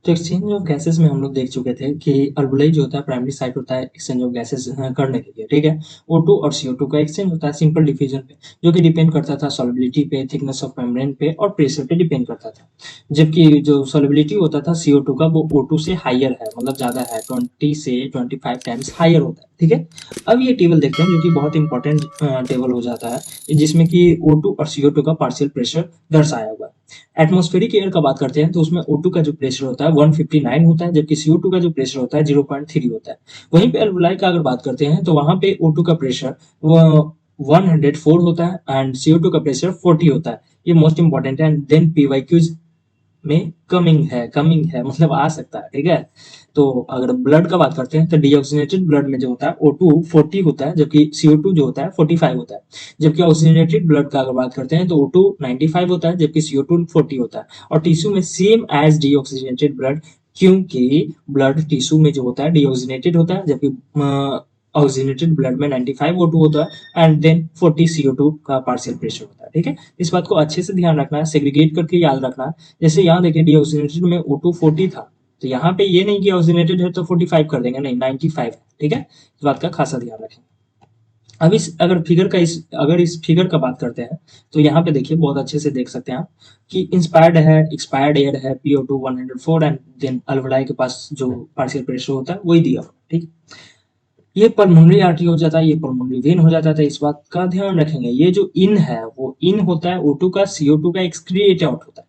तो exchange of gases में हम लोग देख चुके थे कि अल्वुलाई जो होता है प्राइमरी साइट होता है एक्सचेंज ऑफ गैसेस करने के लिए, ठीक है। O2 और CO2 का एक्सचेंज होता है सिंपल डिफ्यूजन पे, जो कि डिपेंड करता था सॉल्युबिलिटी पे, थिकनेस ऑफ मेम्ब्रेन पे और प्रेशर पे डिपेंड करता था। जबकि जो सॉल्युबिलिटी होता था CO2 का वो O2 से हायर है, मतलब ज्यादा है, 20 से 25 टाइम्स हायर होता है, ठीक है। अब ये टेबल देखते हैं जो कि बहुत इंपॉर्टेंट टेबल हो जाता है, जिसमें कि O2 और CO2 का पार्शियल प्रेशर दर्शाया हुआ है। एटमॉस्फेरिक एयर का बात करते हैं तो उसमें O2 का जो प्रेशर होता है 159 होता है, जबकि CO2 का जो प्रेशर होता है 0.3 होता है। वहीं पे अल्वुलाई का अगर बात करते हैं तो वहां पे O2 का प्रेशर 104 होता है एंड CO2 का प्रेशर 40 होता है। ये मोस्ट इंपॉर्टेंट है। एंड देन PYQs में कमिंग है मतलब आ सकता है, ठीक है। तो अगर ब्लड का बात करते हैं तो डीऑक्सीजनेटेड ब्लड में जो होता है O2 40 होता है, जबकि CO2 जो होता है 45 होता है। जबकि ऑक्सीजनेटेड ब्लड का अगर बात करते हैं तो O2 95 होता है, जबकि CO2 40 होता है। और टिश्यू में सेम एज डीऑक्सीजनेटेड ब्लड, क्योंकि ब्लड टिश्यू में जो होता है डीऑक्सीजनेटेड होता है, जबकि ऑक्सीजनेटेड ब्लड में 95 O2 होता है एंड देन 40 CO2 का पार्शियल प्रेशर होता है, ठीक है। इस बात को अच्छे से ध्यान रखना है, सेग्रीगेट करके याद रखना है। जैसे यहाँ देखिए डीऑक्सीजनेटेड में O2 40 था, तो यहाँ पे ये नहीं कि ऑक्सीजनेटेड है तो 45 कर देंगे, नहीं 95 है, ठीक है। इस बात का खासा ध्यान रखें। अब इस फिगर का बात करते हैं तो यहाँ पे देखिए बहुत अच्छे से देख सकते हैं आप कि इंस्पायर्ड है, एक्सपायर्ड एयर है, PO2 104 एंड देन अल्वुलाई के पास जो पार्शियल प्रेशर होता है वही दिया हुआ, ठीक। ये पल्मोनरी आर्टरी हो जाता है, ये पल्मोनरी वेन हो जाता है। इस बात का ध्यान रखेंगे। ये जो इन है वो इन होता है O2 का, CO2 का एक्सक्रिएट आउट होता है।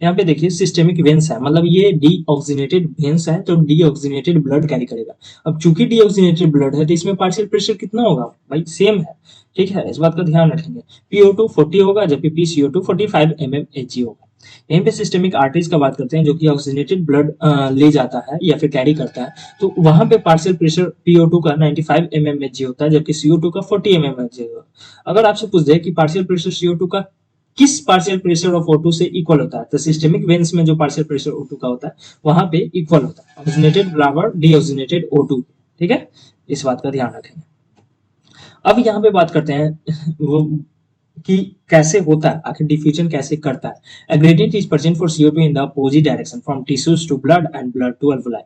यहाँ पे देखिए सिस्टेमिक वेन्स है, मतलब ये डीऑक्सीजनेटेड वेन्स है तो डीऑक्सीजनेटेड ब्लड कैरी करेगा। अब चूंकि डीऑक्सीजनेटेड ब्लड है तो इसमें पार्शियल प्रेशर कितना होगा भाई, सेम है, ठीक है। इस बात का ध्यान रखेंगे। PO2 40 होगा, जबकि PCO2 45 mmHg होगा। यहीं पे सिस्टेमिक आर्टरीज का बात करते हैं जो कि ऑक्सीजनेटेड ब्लड ले जाता है या फिर कैरी करता है, तो वहां पे पार्शियल प्रेशर PO2 का 95 mmHg होता है, जबकि CO2 का 40 mmHg होगा। अगर आपसे पूछ दे कि पार्शियल प्रेशर CO2 का किस पार्शियल प्रेशर ऑफ O2 से इक्वल होता है, तो सिस्टेमिक वेन्स में जो पार्शियल प्रेशर O2 का होता है वहां पे इक्वल होता है ऑक्सीजनेटेड बराबर डीऑक्सीजनेटेड O2, ठीक है। इस बात का ध्यान रखेंगे। अब यहाँ पे बात करते हैं वो कि कैसे होता है, आखिर डिफ्यूजन कैसे करता है। A gradient is present for CO2 in the opposite direction from tissues to blood and blood to alveoli।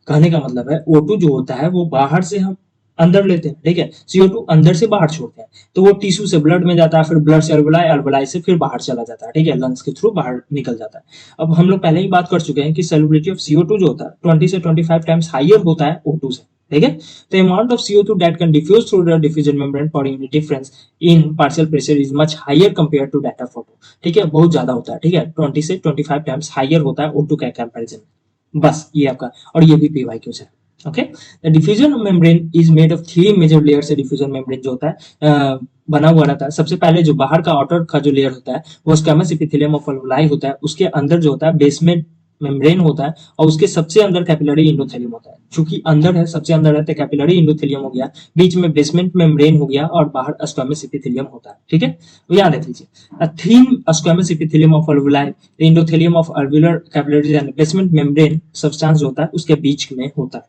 कहने का मतलब है O2 जो होता है वो बाहर से हम अंदर लेते हैं, ठीक है। CO2 अंदर से बाहर छोड़ते हैं, तो वो टिश्यू से ब्लड में जाता है, फिर ब्लड से अल्वुलाई, अल्वुलाई से फिर बाहर चला जाता है, ठीक है, लंग्स के थ्रू बाहर निकल जाता है। अब हम लोग पहले ही बात कर चुके हैं कि सॉल्युबिलिटी ऑफ CO2 जो होता है 20 से 25 टाइम्स हायर होता है O2 से, ठीक है। The amount of CO2 that can diffuse through the diffusion membrane per unit difference in partial pressure is much higher compared to that of O2। ठीक है, बहुत ज्यादा होता है, ठीक है, 20 से 25 टाइम्स हायर होता है O2 के कंपैरिजन में। बस ये आपका, और ये भी PYQ है। Okay, the diffusion membrane is made of 3 major layer से डिफ्यूजन मेम्ब्रेन जो होता है बना हुआ रहता है। सबसे पहले जो बाहर का आउटर का जो लेयर होता है वो स्क्वैमस एपिथेलियम ऑफ अल्वुलाई होता है। उसके अंदर जो होता है बेसमेंट मेम्ब्रेन होता है, और उसके सबसे अंदर कैपिलरी इंडोथेलियम होता है। चूंकि अंदर है, सबसे अंदर है तो कैपिलरी इंडोथेलियम हो गया, बीच में बेसमेंट मेम्ब्रेन हो गया और बाहर स्क्वैमस एपिथेलियम होता है, ठीक है। तो याद रख लीजिए, a thin squamous epithelium of alveoli, endothelium of alveolar capillaries and basement membrane substance जो होता है उसके बीच में होता है।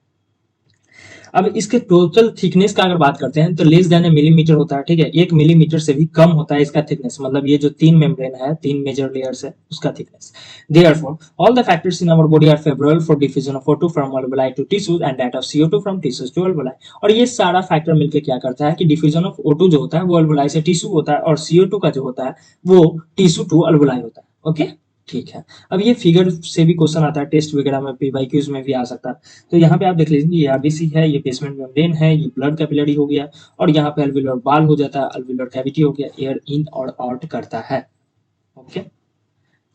अब इसके टोटल थिकनेस का अगर बात करते हैं तो लेस देन ए मिलीमीटर होता है, ठीक है। 1 मिलीमीटर से भी कम होता है इसका थिकनेस, मतलब ये जो 3 मेम्ब्रेन है, 3 मेजर लेयर्स है, उसका thickness. Therefore all the factors in our body are favourable for diffusion of O2 from alveoli to tissues and that of CO2 from tissues to alveoli. और ये सारा फैक्टर मिलकर क्या करता है कि डिफ्यूजन ऑफ O2 जो होता है वो अल्वुलाई से टिश्यू होता है, और CO2 का जो होता है वो टिश्यू टू अल्वुलाई होता है। ओके, ठीक है। अब ये फिगर से भी क्वेश्चन आता है, टेस्ट वगैरह में, PYQs में भी आ सकता है। तो यहाँ पे आप देख लीजिए, ये आरबीसी है, ये बेसमेंट मेम्ब्रेन है, ये ब्लड कैपिलरी हो गया, और यहाँ पे अल्वेलर बाल हो जाता है, अल्वेलर कैविटी हो गया, एयर इन और आउट करता है। ओके,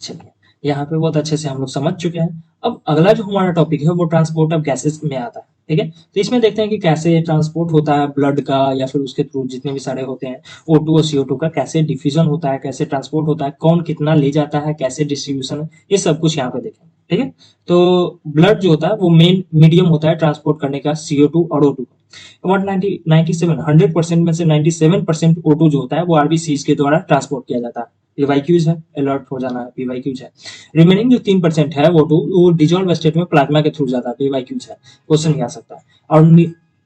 चलिए यहाँ पे बहुत अच्छे से हम लोग समझ चुके हैं। अब अगला जो हमारा टॉपिक है वो ट्रांसपोर्ट ऑफ गैसेस में आता है, ठीक है। तो इसमें देखते हैं कि कैसे ट्रांसपोर्ट होता है ब्लड का, या फिर उसके थ्रू जितने भी सारे होते हैं O2 और CO2 का, कैसे डिफ्यूजन होता है, कैसे ट्रांसपोर्ट होता है, कौन कितना ले जाता है, कैसे डिस्ट्रीब्यूशन है, ये सब कुछ यहाँ पे देखेंगे, ठीक है। तो ब्लड जो होता है वो मेन मीडियम होता है ट्रांसपोर्ट करने का CO2 और O2 का। अबाउट 100% में से 97% O2 जो होता है वो आरबीसीज के द्वारा ट्रांसपोर्ट किया जाता है। PYQs है, अलर्ट हो जाना है, PYQs है। रिमेनिंग जो 3% है वो डिजोल्व स्टेट में प्लाज्मा के थ्रू जाता है, PYQs है, क्वेश्चन नहीं आ सकता है। और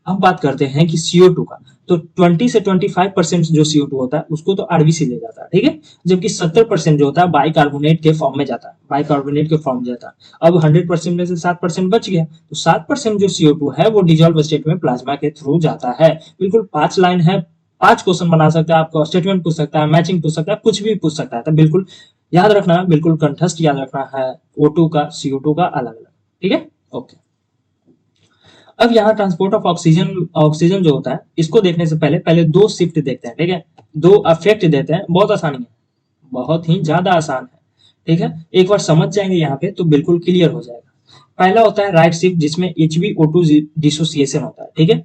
अब बात करते हैं कि CO2 का। तो 20 से 25% जो CO2 होता है उसको तो आरबीसी ले जाता है, ठीक है, जबकि 70% जो होता है बाइकार्बोनेट के फॉर्म में जाता है, बाइकार्बोनेट के फॉर्म में जाता है। अब 100% में से 7% बच गया, तो 7% जो CO2 है वो डिजॉल्व स्टेट में प्लाज्मा के थ्रू जाता है। बिल्कुल 5 लाइन है, 5 क्वेश्चन बना सकता है, आपको स्टेटमेंट पूछ सकता है, मैचिंग पूछ सकता है, कुछ भी पूछ सकता है। तो बिल्कुल याद रखना, बिल्कुल कंठस्थ याद रखना है, O2 का CO2 का अलग अलग, ठीक है, ओके। अब यहाँ ट्रांसपोर्ट ऑफ ऑक्सीजन, ऑक्सीजन जो होता है इसको देखने से पहले पहले दो शिफ्ट देखते हैं, ठीक है, दो अफेक्ट देते हैं, बहुत आसानी है, बहुत ही ज्यादा आसान है, ठीक है। एक बार समझ जाएंगे यहाँ पे तो बिल्कुल क्लियर हो जाएगा। पहला होता है राइट शिफ्ट, जिसमें HbO2 डिसोसिएशन होता है, ठीक है।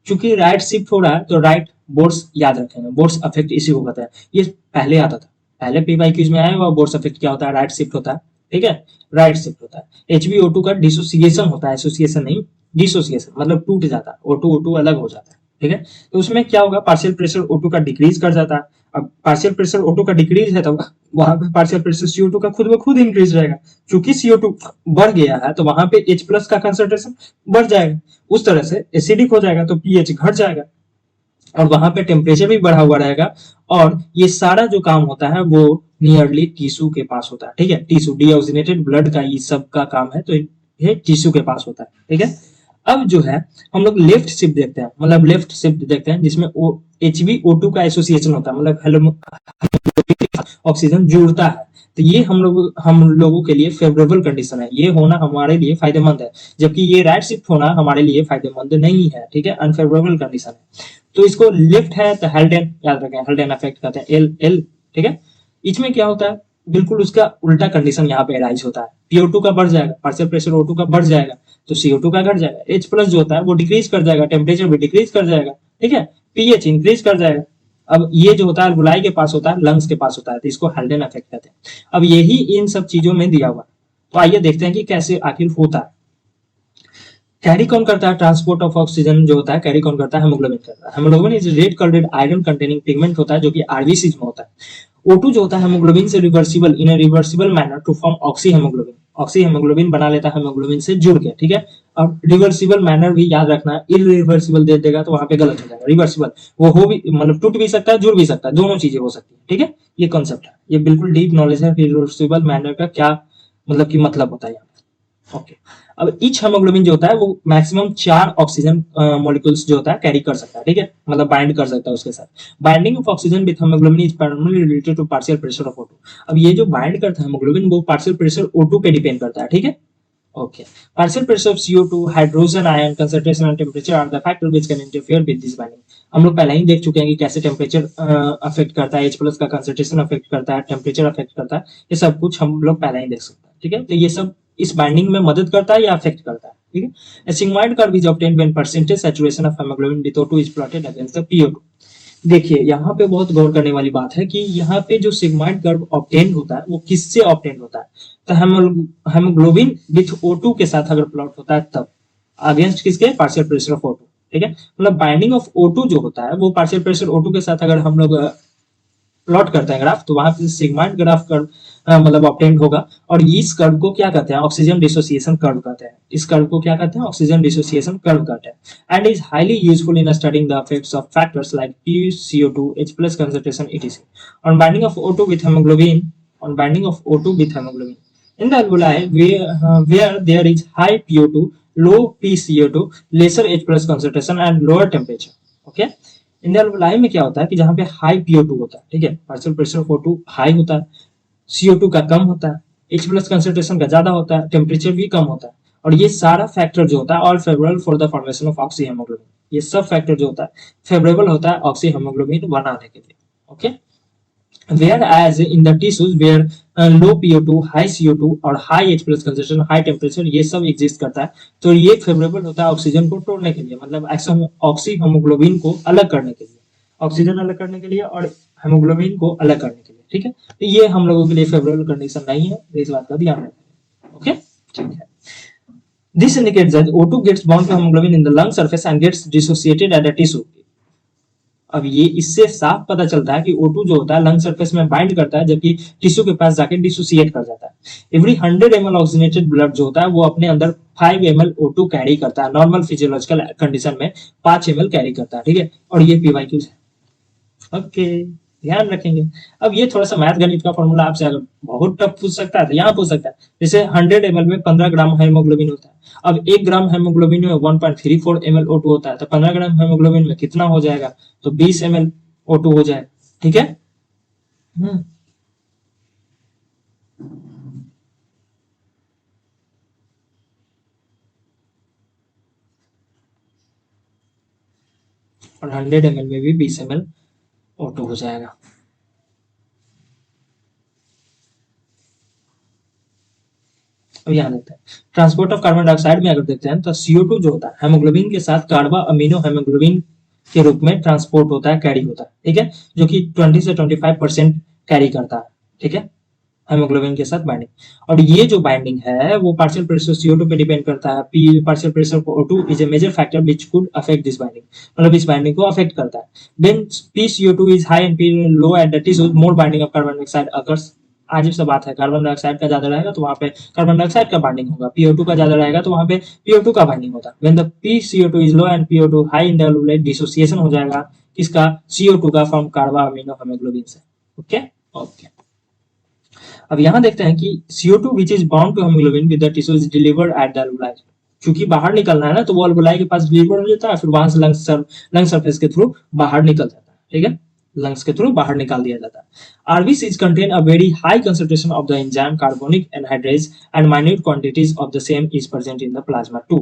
चूंकि राइट शिफ्ट हो रहा है तो राइट बोर्ड्स याद रखेंगे, बोर्ड्स अफेक्ट इसी को कहते हैं। ये पहले आता था, पहले PYQs में आया हुआ बोर्ड्स अफेक्ट क्या होता है, राइट शिफ्ट होता है, ठीक है, राइट शिफ्ट होता है। HbO2 का डिसोसिएशन होता है, एसोसिएशन नहीं, डिसोसिएशन मतलब टूट जाता है, O2 अलग हो जाता है, ठीक है। तो उसमें क्या होगा, पार्शियल प्रेशर O2 का डिक्रीज कर जाता है। अब पार्शियल प्रेशर O2 का डिक्रीज है तो वहां पे पार्शियल प्रेशर CO2 का खुद ब खुद इंक्रीज रहेगा। चूंकि CO2 बढ़ गया है तो वहां पे H+ का कंसंट्रेशन बढ़ जाएगा, उस तरह से एसिडिक हो जाएगा तो pH घट जाएगा, और वहां पे टेम्परेचर भी बढ़ा हुआ रहेगा। और ये सारा जो काम होता है वो नियरली टिश्यू के पास होता है, ठीक है, टिश्यू डीऑक्सीजनेटेड ब्लड का ये सब का काम है, तो ये टिश्यू के पास होता है, ठीक है। अब जो है हम लोग लेफ्ट शिफ्ट देखते हैं, मतलब लेफ्ट शिफ्ट देखते हैं जिसमें HbO2 का एसोसिएशन होता है, मतलब ऑक्सीजन जुड़ता है। तो ये हम लोगों के लिए फेवरेबल कंडीशन है, ये होना हमारे लिए फायदेमंद है, जबकि ये राइट शिफ्ट होना हमारे लिए फायदेमंद नहीं है, ठीक है, अनफेवरेबल कंडीशन है। तो इसको लेफ्ट है तो हेल्डेन याद रखें, हेल्डेन इफेक्ट कहते हैं, एल, ठीक है। इसमें क्या होता है, बिल्कुल उसका उल्टा कंडीशन यहाँ पे एराइज होता है, PO2 का बढ़ जाएगा, पार्शियल प्रेशर O2 का बढ़ जाएगा तो CO2 का घट जाएगा, H+ जो होता है वो डिक्रीज कर जाएगा, टेम्परेचर भी डिक्रीज कर जाएगा, ठीक है, pH इंक्रीज कर जाएगा। अब ये जो होता है अल्वुलाई के पास होता है, लंग्स के पास होता है, तो इसको हेल्डेन इफेक्ट कहते हैं। अब यही इन सब चीजों में दिया हुआ है, तो आइए देखते हैं कि कैसे आखिर होता है। कैरी कौन करता है, ट्रांसपोर्ट ऑफ ऑक्सीजन जो होता है कैरी कौन करता है, हेमोग्लोबिन करता है। Haemoglobin is red coloured iron containing pigment होता है जो कि आरबीसी में होता है। O2 जो होता है हेमोग्लोबिन से reversible in a reversible manner to form oxy haemoglobin, oxy haemoglobin बना लेता है हेमोग्लोबिन से जुड़ के, ठीक है। अब रिवर्सिबल मैनर भी याद रखना है, इरिवर्सिबल दे देगा तो वहां पे गलत हो जाएगा, रिवर्सिबल वो हो भी मतलब टूट भी सकता है, जुड़ भी सकता है, दोनों चीजें हो सकती है, ठीक है। ये कॉन्सेप्ट है, ये बिल्कुल डीप नॉलेज है रिवर्सिबल मैनर का क्या मतलब की मतलब होता है यहाँ पे, ओके। अब ईच हेमोग्लोबिन जो होता है वो मैक्सिमम 4 ऑक्सीजन मॉलिक्यूल्स जो होता है कैरी कर सकता है, ठीक है, मतलब बाइंड कर सकता है उसके साथ। Binding of oxygen with haemoglobin is primarily related to partial pressure of O2। अब ये जो बाइंड करता है हेमोग्लोबिन वो पार्शियल प्रेशर O2 पे डिपेंड करता है, ठीक है, okay. Partial pressure of CO2, hydrogen ion concentration and temperature are the factor which can interfere with this binding. हम लोग पहले ही देख चुके हैं कि कैसे टेम्परेचर अफेक्ट करता है, H+ का कंसंट्रेशन अफेक्ट करता है, टेम्परेचर अफेक्ट करता है, ये सब कुछ हम लोग पहले ही देख सकते हैं, ठीक है। तो ये सब इस बाइंडिंग में मदद करता है या अफेक्ट करता है, ठीक है। A sigmoid curve is obtained when percentage saturation of hemoglobin with O2 is plotted against the PO2। देखिए यहाँ पे बहुत गौर करने वाली बात है कि यहाँ पे जो सिग्माइड कर्व ऑब्टेन होता है वो किससे ऑब्टेन होता है, तो हेमोग्लोबिन विथ O2 के साथ अगर प्लॉट होता है तब अगेंस्ट किसके, पार्शियल प्रेशर ऑफ O2, ठीक है। मतलब बाइंडिंग ऑफ O2 जो होता है वो पार्शियल प्रेशर O2 के साथ अगर हम लोग प्लॉट करते हैं ग्राफ, तो वहां पे सिग्माइड ग्राफ कर्व मतलब ऑब्टेन होगा। और इस कर्व को क्या कहते हैं, ऑक्सीजन डिसोसिएशन कर्व कहते हैं, इस कर्व को क्या कहते हैं, ऑक्सीजन डिसोसिएशन कर्व कहते हैं। And is highly useful in studying the effects of factors like CO2, H+ concentration etc on binding of O2 with hemoglobin, on binding of O2 with hemoglobin in the alveoli where there is high PO2, low pCO2, lesser H+ concentration and lower temperature, okay। इंडियल alveoli में क्या होता है कि जहां पे high PO2 होता है, ठीक है, partial pressure of O2 high होता है, CO2 का कम होता है, H+ कंसंट्रेशन का ज्यादा होता है, टेम्परेचर भी कम होता है, और ये सारा फैक्टर जो होता है all favourable for the formation of oxy haemoglobin, ये सब फैक्टर जो होता है फेवरेबल होता है ऑक्सी हेमोग्लोबिन बनाने के लिए, okay. Whereas in the tissues where low PO2, high CO2 और high H+ concentration, high temperature ये सब एग्जिस्ट करता है, तो ये फेवरेबल होता है ऑक्सीजन को तोड़ने के लिए, मतलब ऑक्सी हेमोग्लोबिन को अलग करने के लिए, ऑक्सीजन अलग करने के लिए और हेमोग्लोबिन को अलग करने के लिए, ठीक है। तो ये हम लोगों के लिए फेवरेबल कंडीशन नहीं है, इस बात का ध्यान रखें, ओके, ठीक है। This indicates that O2 gets bound to hemoglobin in the lung surface and gets dissociated at a tissue। अब ये इससे साफ पता चलता है कि O2 जो होता है लंग सरफेस में बाइंड करता है, जबकि टिश्यू के पास जाके डिसोसिएट कर जाता है। एवरी 100 ml ऑक्सीजनेटेड ब्लड जो होता है वो अपने अंदर 5 ml O2 कैरी करता है, नॉर्मल फिजियोलॉजिकल कंडीशन में 5 ml कैरी करता है, ठीक है। और ये PYQ है, ओके, ध्यान रखेंगे। अब ये थोड़ा सा मैथ गणित का फॉर्मूला आपसे अगर बहुत टफ पूछ सकता है तो यहाँ पूछ सकता है। जैसे 100 ml में 15 ग्राम हेमोग्लोबिन होता है, अब 1 ग्राम हेमोग्लोबिन में 1.34 ml O2 होता है, तो 15 ग्राम हेमोग्लोबिन में कितना हो जाएगा, तो 20 ml O2 हो जाएगा, ठीक है। और 100 ml में भी 20 ml O2 हो जाएगा। अब यहाँ देखते हैं ट्रांसपोर्ट ऑफ कार्बन डाइऑक्साइड में अगर देखते हैं तो CO2 जो होता है हेमोग्लोबिन के साथ कार्बा अमीनो हेमोग्लोबिन के रूप में ट्रांसपोर्ट होता है, कैरी होता है, ठीक है, जो कि 20 से 25% कैरी करता है, ठीक है, हेमोग्लोबिन के साथ बाइंडिंग। और ये जो बाइंडिंग है वो पार्शियल प्रेशर CO2 पे डिपेंड करता है। P partial pressure O2 is a major factor which could affect this binding, मतलब इस बाइंडिंग को अफेक्ट करता है। When PCO2 is high and P low at the tissues more binding of carbon dioxide occurs. अजीब सा बात है, carbon dioxide का ज्यादा रहेगा तो वहां पे कार्बन डाइऑक्साइड का बाइंडिंग होगा, PO2 का ज्यादा रहेगा तो वहां पे PO2 का बाइंडिंग होगा। When the PCO2 is low and PO2 high in the alveoli, dissociation हो जाएगा किसका, CO2 का फ्रॉम कार्बा अमीनो हेमोग्लोबिन से, ओके ओके। अब यहाँ देखते हैं कि CO2 which is bound to hemoglobin with the tissue is delivered at the alveoli, क्योंकि बाहर निकलना है ना तो वो अल्वुलाई के पास डिलीवर हो जाता है, फिर वहां से लंग सरफेस के थ्रू बाहर निकल जाता है, ठीक है, लंग्स के थ्रू बाहर निकाल दिया जाता है। RBCs contain a very high concentration of the enzyme carbonic anhydrase and minute quantities of the same is present in the plasma too।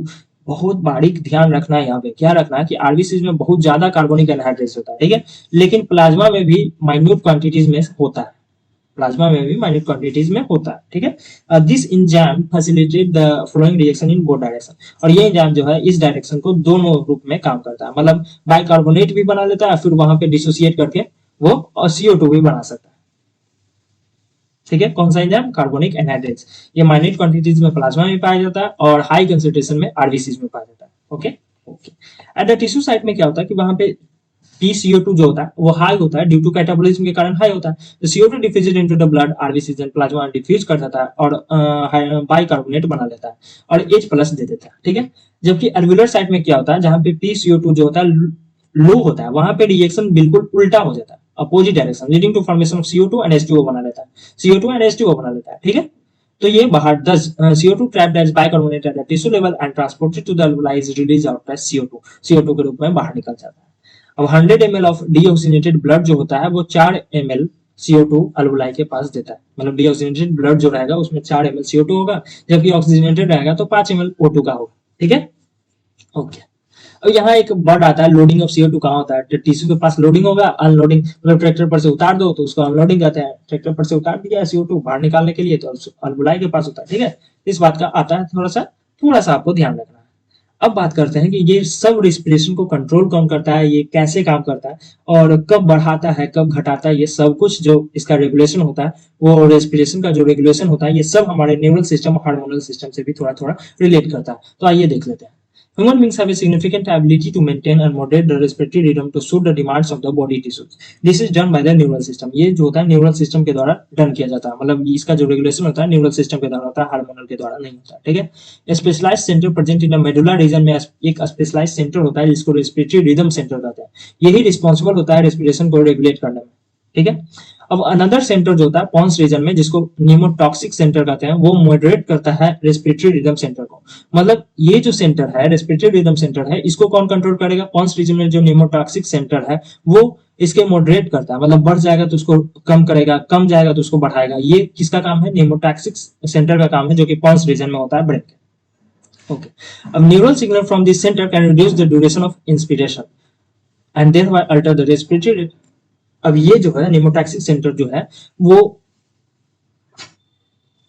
बहुत बारीक ध्यान रखना है यहाँ पे, क्या रखना है कि आरबीसीज में बहुत ज्यादा कार्बोनिक एनहाइड्रेस होता है, ठीक है, लेकिन प्लाज्मा में भी माइन्यूट क्वांटिटीज में होता है, प्लाज्मा में भी माइन्यूट क्वांटिटीज में होता है, ठीक है। This enzyme facilitate the flowing reaction in both direction, और ये एंजाइम जो है इस डायरेक्शन को दोनों रूप में काम करता है, मतलब बाइकार्बोनेट भी बना लेता है, फिर वहां पे डिसोसिएट करके वो CO2 भी बना सकता है, ठीक है। कौन सा एंजाइम, कार्बोनिक एनहाइड्रेस, ये माइन्यूट क्वांटिटीज में प्लाज्मा में पाया जाता है और हाई कंसंट्रेशन में आरबीसीज में पाया जाता है, okay okay. At the tissue site में क्या होता है कि वहां पे PCO2 जो होता है वो हाई होता है ड्यू टू कैटाबोलिज्म के कारण हाई होता है, तो CO2 diffused into the blood, RBCs and plasma diffuse कर देता है और बाइकार्बोनेट बना लेता है और H+ दे देता है, ठीक है। जबकि एल्वुलर साइट में क्या होता है, जहां पे PCO2 जो होता है लो होता है, वहां पे रिएक्शन बिल्कुल उल्टा हो जाता है, opposite direction, leading to formation of CO2 and H2O बना लेता है, CO2 एंड H2O बना लेता है, ठीक है। तो ये बाहर CO2 trapped as bicarbonate at the tissue level and transported to the alveoli is released out as CO2 के रूप में बाहर निकल जाता है। अब 100 ml ऑफ डीऑक्सीजनेटेड ब्लड जो होता है वो 4 ml CO2 अल्वुलाई के पास देता है, मतलब डीऑक्सीजनेटेड ब्लड जो रहेगा उसमें 4 ml CO2 होगा, जबकि ऑक्सीजनेटेड रहेगा तो 5 ml O2 का होगा, ठीक है, ओके। अब यहाँ एक वर्ड आता है लोडिंग ऑफ CO2 कहाँ होता है, टिश्यू के पास लोडिंग होगा, अनलोडिंग मतलब ट्रैक्टर पर से उतार दो तो उसको अनलोडिंग कहते हैं, ट्रैक्टर पर से उतार दिया है CO2 बाहर निकालने के लिए तो अल्वुलाई के पास होता है, ठीक है। इस बात का आता है थोड़ा सा आपको ध्यान रखना है। अब बात करते हैं कि ये सब रेस्पिरेशन को कंट्रोल कौन करता है, ये कैसे काम करता है और कब बढ़ाता है कब घटाता है, ये सब कुछ जो इसका रेगुलेशन होता है, वो रेस्पिरेशन का जो रेगुलेशन होता है ये सब हमारे न्यूरल सिस्टम हार्मोनल सिस्टम से भी थोड़ा थोड़ा रिलेट करता है। तो आइए देख लेते हैं। Human beings have a significant ability to maintain and moderate the respiratory rhythm to suit the demands of the body tissues. This is done by the neural system. ये जो होता है न्यूरल सिस्टम के द्वारा डन किया जाता है, मतलब इसका जो रेगुलेशन होता है न्यूरल सिस्टम के द्वारा होता है, हार्मोनल के द्वारा नहीं होता, ठीक है। Specialised centre present in the medulla region में एक स्पेशलाइज्ड सेंटर होता है जिसको रेस्पिरेटरी रिदम सेंटर कहते हैं, यही रिस्पॉन्सिबल होता है रेस्पिरेशन को रेगुलेट करने में, ठीक है। अब अनदर सेंटर जो होता है पॉन्स रीजन में जिसको न्यूमोटॉक्सिक सेंटर कहते हैं, वो मॉडरेट करता है रेस्पिरेटरी रिदम सेंटर को, मतलब ये जो सेंटर है रेस्पिरेटरी रिदम सेंटर है इसको कौन कंट्रोल करेगा, पॉन्स रीजन में जो न्यूमोटॉक्सिक सेंटर है वो इसके मॉडरेट करता है, मतलब बढ़ जाएगा तो उसको कम करेगा, कम जाएगा तो उसको बढ़ाएगा, ये किसका काम है, न्यूमोटॉक्सिक सेंटर का काम है जो कि पॉन्स रीजन में होता है ब्रेन के, ओके। अब neural signal from this centre can reduce the duration of inspiration and thereby alter the respiratory rate. अब ये जो है न्यूमोटॉक्सिक सेंटर जो है वो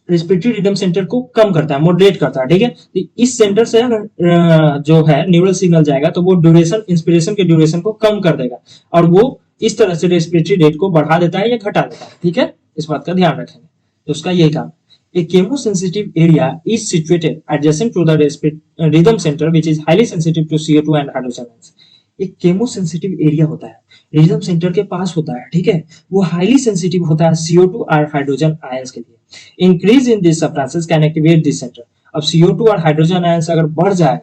रेस्पिरेटरी रिदम सेंटर को कम करता है, मॉडरेट करता है, ठीक है। तो इस सेंटर से जो है न्यूरल सिग्नल जाएगा तो वो ड्यूरेशन इंस्पिरेशन के ड्यूरेशन को कम कर देगा और वो इस तरह से रेस्पिरेटरी रेट को बढ़ा देता है या घटा देता है, ठीक है, इस बात का ध्यान रखेंगे, तो उसका यही काम। A chemosensitive area is situated adjacent to the rhythm center which is highly sensitive to CO2 and hydrogen ions। एक केमोसेंसिटिव एरिया होता है, रिदम सेंटर के पास होता है, ठीक है, वो हाईली सेंसिटिव होता है CO2 और हाइड्रोजन आयंस के लिए। Increase in this substances can activate this centre. अब CO2 और हाइड्रोजन आयंस अगर बढ़ जाए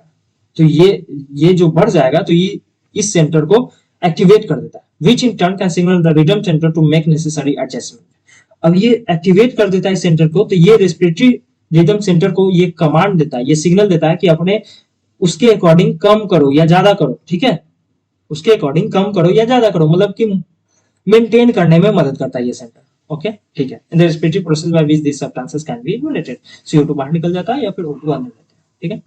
तो ये जो बढ़ जाएगा तो ये इस सेंटर को एक्टिवेट कर देता है, which in turn can signal the rhythm centre to make necessary adjustment. अब ये एक्टिवेट कर देता है सेंटर को, तो ये रेस्पिरेटरी रिदम सेंटर को ये कमांड देता है, ये सिग्नल देता है कि अपने उसके अकॉर्डिंग कम करो या ज्यादा करो, ठीक है, उसके अकॉर्डिंग कम करो या ज्यादा करो, मतलब कि मेंटेन करने में मदद करता है ये सेंटर। ओके, ठीक है। In the respiratory process by which this substances can be evaluated, CO2 बाहर निकल जाता है या फिर O2 अंदर रहता है, ठीक है।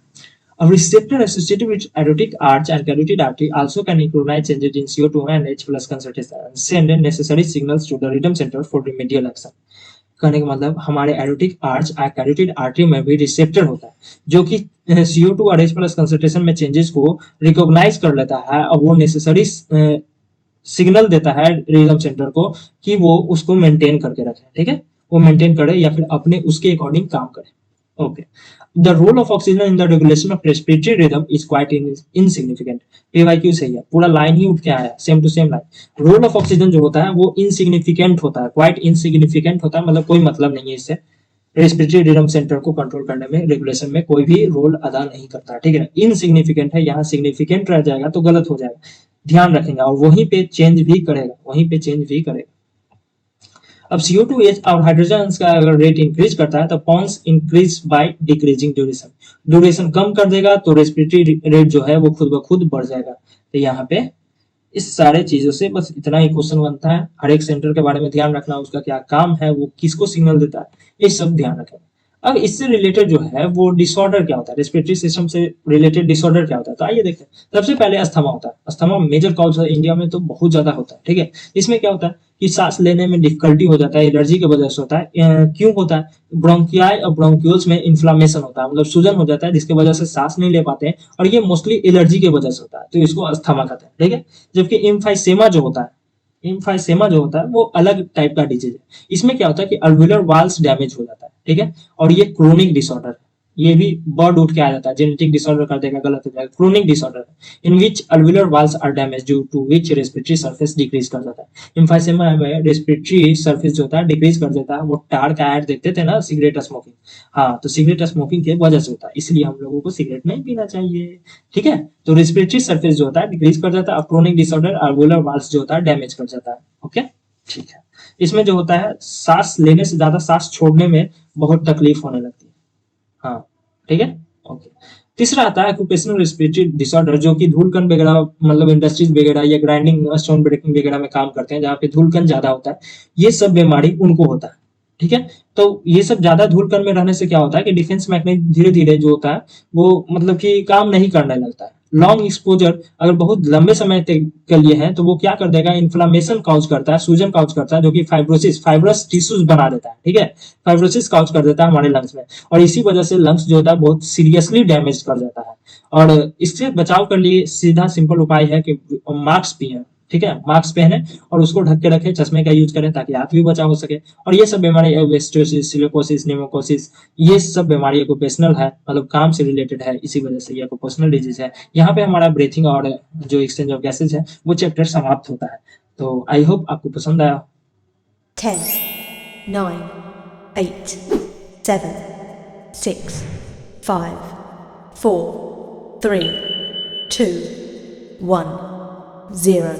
A receptor associated with aortic arch and carotid artery also can recognize changes in CO2 and H plus concentration and send necessary signals to the rhythm center for remedial action। कहने का मतलब हमारे erotic arch और carotid artery में भी receptor होता है जो कि CO2 और H प्लस कंसंट्रेशन में चेंजेस को रिकॉग्नाइज कर लेता है और वो नेसेसरी सिग्नल देता है रिदम सेंटर को कि वो उसको मेंटेन करके रखे, ठीक है, वो मेंटेन करे या फिर अपने उसके अकॉर्डिंग काम करे। Okay, the role of oxygen in the regulation of respiratory rhythm is quite insignificant. PYQ सही है, पूरा लाइन ही उठ के आया, same to same line. Role of oxygen जो होता है वो इनसिग्निफिकेंट होता है, क्वाइट इनसिग्निफिकेंट होता है, मतलब कोई मतलब नहीं है इससे। रेस्पिरेटरी रिदम सेंटर को कंट्रोल करने में, रेगुलेशन में कोई भी रोल अदा नहीं करता, ठीक है। इनसिग्निफिकेंट है, यहाँ सिग्निफिकेंट रह जाएगा तो गलत हो जाएगा, ध्यान रखेंगे, और वहीं पे चेंज भी करेगा, वहीं पे चेंज भी करेगा। अब CO2 H और हाइड्रोजन का अगर रेट इंक्रीज करता है तो pons increase by decreasing duration, duration कम कर देगा तो रेस्पिरेटरी रेट जो है वो खुद ब खुद बढ़ जाएगा। तो यहाँ पे इस सारे चीजों से बस इतना ही क्वेश्चन बनता है। हर एक सेंटर के बारे में ध्यान रखना, उसका क्या काम है, वो किसको सिग्नल देता है, ये सब ध्यान रखें। अब इससे रिलेटेड जो है वो डिसऑर्डर क्या होता है, रेस्पिरेटरी सिस्टम से रिलेटेड डिसऑर्डर क्या होता है, तो आइए देखते हैं। सबसे पहले अस्थमा होता है। अस्थमा मेजर कॉज है इंडिया में तो बहुत ज्यादा होता है, ठीक है। इसमें क्या होता है कि सांस लेने में डिफिकल्टी हो जाता है, एलर्जी की वजह से होता है। क्यों होता है? ब्रोंकियाई और ब्रोंक्यूल्स में इन्फ्लामेशन होता है, मतलब सूजन हो जाता है जिसकी वजह से सांस नहीं ले पाते हैं, और ये मोस्टली एलर्जी की वजह से होता है, तो इसको अस्थमा कहते हैं, ठीक है। जबकि एम्फाइसेमा जो होता है, एम्फाइसेमा जो होता है वो अलग टाइप का डिजीज है। इसमें क्या होता है कि अल्वेलर वाल्स डैमेज हो जाता है, ठीक है, और ये क्रोनिक डिसऑर्डर है, ये भी बर्ड उठ के आ जाता है, जेनेटिक डिसऑर्डर कर देगा, गलत हो जाएगा। Chronic disorder in which alveolar walls are damage due to which respiratory surface decrease कर जाता है। एम्फाइसेमा में रेस्पिरेटरी सरफेस जो होता है डिक्रीज कर देता है। वो टार का ऐड देखते थे ना, सिगरेट स्मोकिंग, हाँ, तो सिगरेट स्मोकिंग की वजह से होता है, इसलिए हम लोगों को सिगरेट नहीं पीना चाहिए, ठीक है। तो रेस्पिरेटरी सरफेस जो होता है डिक्रीज कर जाता है, और क्रोनिक डिसऑर्डर अल्वेलर वाल्स जो होता है डैमेज कर जाता है। ओके, ठीक है। इसमें जो होता है सांस लेने से ज्यादा सांस छोड़ने में बहुत तकलीफ होने लगती है, हाँ, ठीक है। ओके, तीसरा आता है ऑक्यूपेशनल रेस्पिरेटरी डिसऑर्डर, जो कि धूलकण वगैरह, मतलब इंडस्ट्रीज वगैरह या ग्राइंडिंग स्टोन ब्रेकिंग वगैरह में काम करते हैं, जहाँ पे धूलकण ज्यादा होता है, ये सब बीमारी उनको होता है, ठीक है। तो ये सब ज्यादा धूलकण में रहने से क्या होता है कि डिफेंस मैकेनिज्म धीरे धीरे जो होता है वो मतलब कि काम नहीं करने लगता है। लॉन्ग एक्सपोजर अगर बहुत लंबे समय तक के लिए है तो वो क्या कर देगा, इन्फ्लामेशन काउज करता है, सूजन काउज करता है, जो कि फाइब्रोसिस, फाइब्रस टिश्यूज बना देता है, ठीक है, फाइब्रोसिस काउज कर देता है हमारे लंग्स में, और इसी वजह से लंग्स जो होता है बहुत सीरियसली डैमेज कर जाता है। और इससे बचाव के लिए सीधा सिंपल उपाय है कि मास्क पिए, ठीक है, मास्क पहने और उसको ढक के रखें, चश्मे का यूज करें ताकि आंख भी बचाव हो सके। और ये सब बीमारी एस्बेस्टोसिस, सिलिकोसिस, निमोकोसिस, ये सब बीमारी ऑक्यूपेशनल है, मतलब काम से रिलेटेड है, इसी वजह से ये ऑक्यूपेशनल डिजीज है। यहाँ पे हमारा ब्रीथिंग और जो एक्सचेंज ऑफ गैसेज है वो चैप्टर समाप्त होता है। तो आई होप आपको पसंद आया। 10, 9, 8, 7, 6, 5, 4, 3, 2, 1, 0